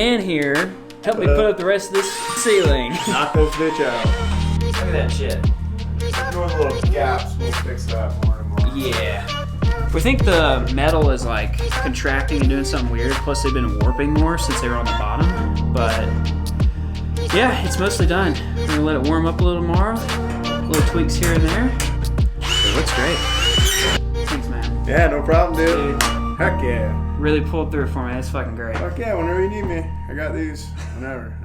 man here. Help me put up the rest of this ceiling. Knock this bitch out. Look at that shit. Ignore the little gaps. We'll fix that more and more. Yeah. We think the metal is like contracting and doing something weird. Plus they've been warping more since they were on the bottom. But yeah, it's mostly done. We're gonna let it warm up a little tomorrow. Little tweaks here and there. It looks great. Thanks, man. Yeah, no problem, dude. Heck yeah. Really pulled through for me. That's fucking great. Fuck yeah, whenever you need me. I got these. Whenever.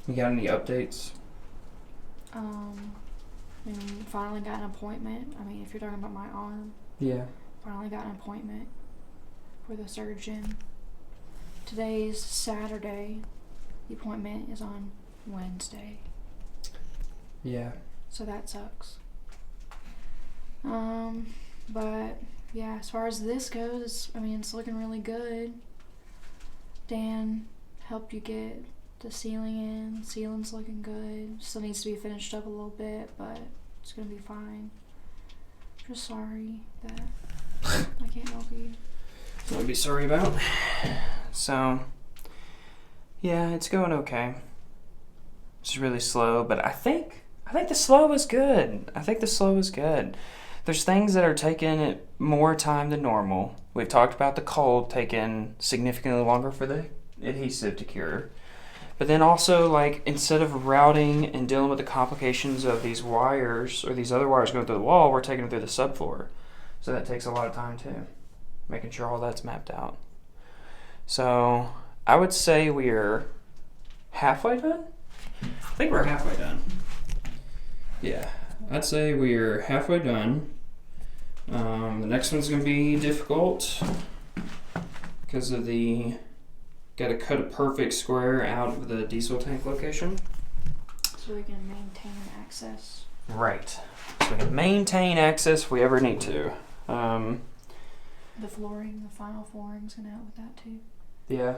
You got any updates? Finally got an appointment. I mean, if you're talking about my arm. Yeah. Finally got an appointment for the surgeon. Today's Saturday. The appointment is on Wednesday. Yeah. So that sucks. But yeah, as far as this goes, it's looking really good. Dan helped you get the ceiling in. Ceiling's looking good. Still needs to be finished up a little bit, but it's gonna be fine. Just sorry that I can't help you. What to be sorry about. So, Yeah, it's going okay. It's really slow, but I think the slow is good. I think the slow is good. There's things that are taking it more time than normal. We've talked about the cold taking significantly longer for the adhesive to cure. But then also, like, instead of routing and dealing with the complications of these wires or these other wires going through the wall, we're taking it through the subfloor. So that takes a lot of time too, making sure all that's mapped out. So I would say we're halfway done. I think we're halfway done. Yeah, I'd say we're halfway done. The next one's going to be difficult because of the... Got to cut a perfect square out of the diesel tank location. So we can maintain access. Right. So we can maintain access if we ever need to. The flooring, the final flooring's going to help with that too. Yeah.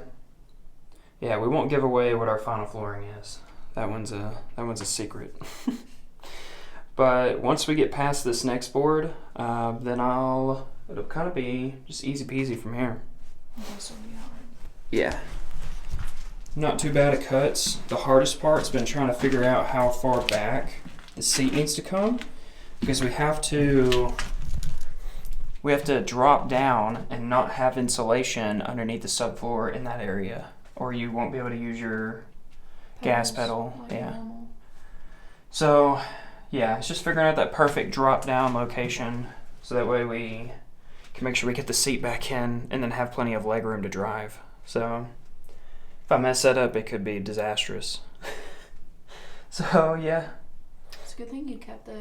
Yeah, we won't give away what our final flooring is. That one's a secret. But once we get past this next board, then it'll kind of be just easy peasy from here. This will be hard. Yeah. Not too bad at cuts. The hardest part's been trying to figure out how far back the seat needs to come, because we have to drop down and not have insulation underneath the subfloor in that area, or you won't be able to use your gas pedal. Like Yeah. normal. So, yeah, it's just figuring out that perfect drop down location so that way we can make sure we get the seat back in and then have plenty of leg room to drive. So, if I mess that up, it could be disastrous. So, yeah. It's a good thing you kept the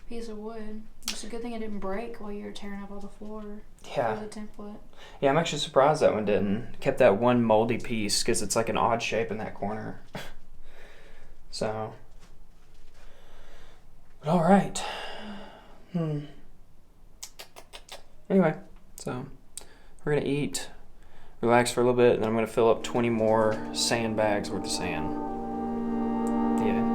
piece of wood. It's a good thing it didn't break while you were tearing up all the floor Yeah. for the template. Yeah, I'm actually surprised that one didn't. Kept that one moldy piece because it's like an odd shape in that corner. So. But all right. Anyway, so we're going to eat, relax for a little bit, and then I'm going to fill up 20 more sandbags worth of sand. Yeah.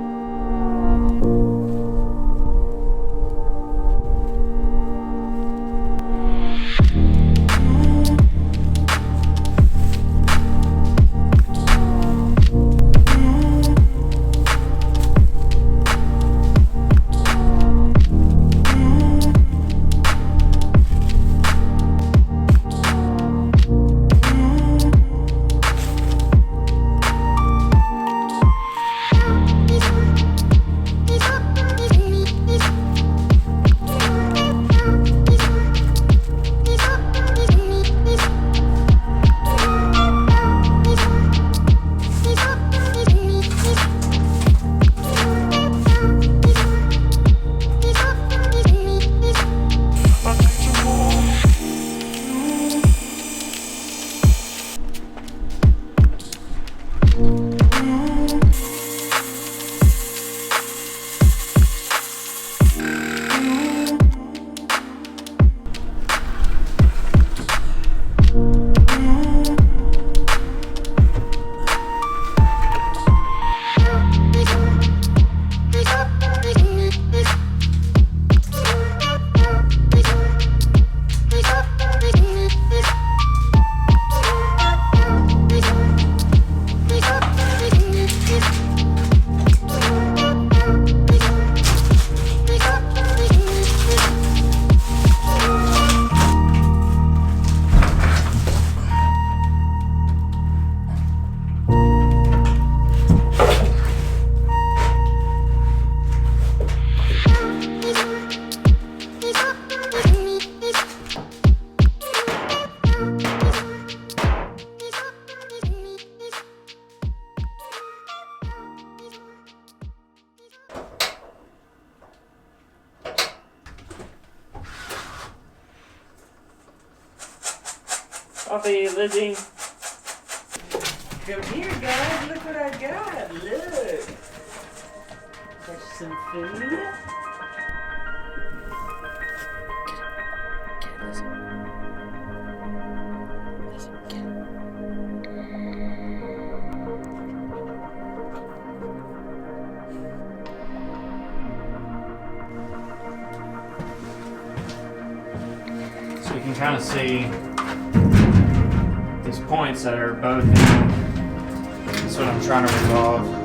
Coffee, Lizzie. Come here, guys. Look what I got. Look. Got some food. So you can kind of see these points that are both in That's what I'm trying to resolve.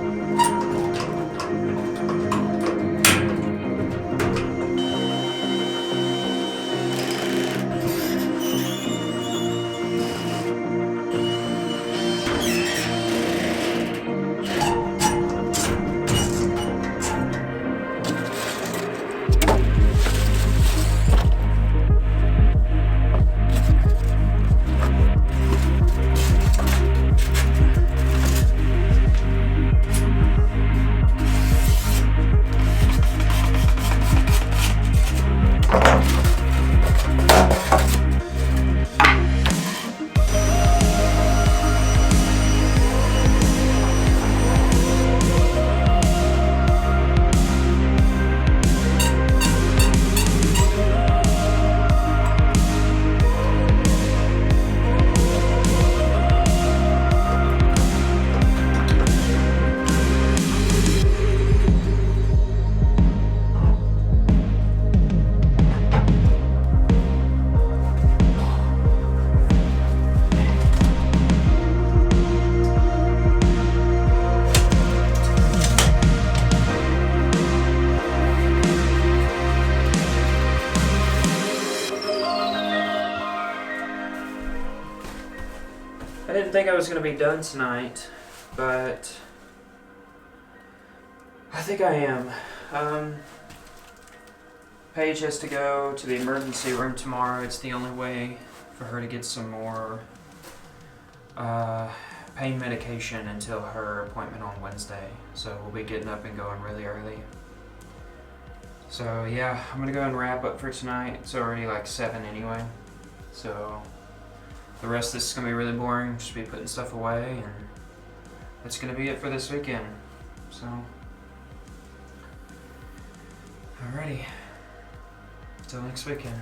I didn't think I was going to be done tonight, but I think I am. Paige has to go to the emergency room tomorrow. It's the only way for her to get some more pain medication until her appointment on Wednesday. So we'll be getting up and going really early. So yeah, I'm going to go and wrap up for tonight. It's already like 7 anyway. So the rest of this is going to be really boring. Just be putting stuff away, and that's going to be it for this weekend. So, alrighty. Till next weekend.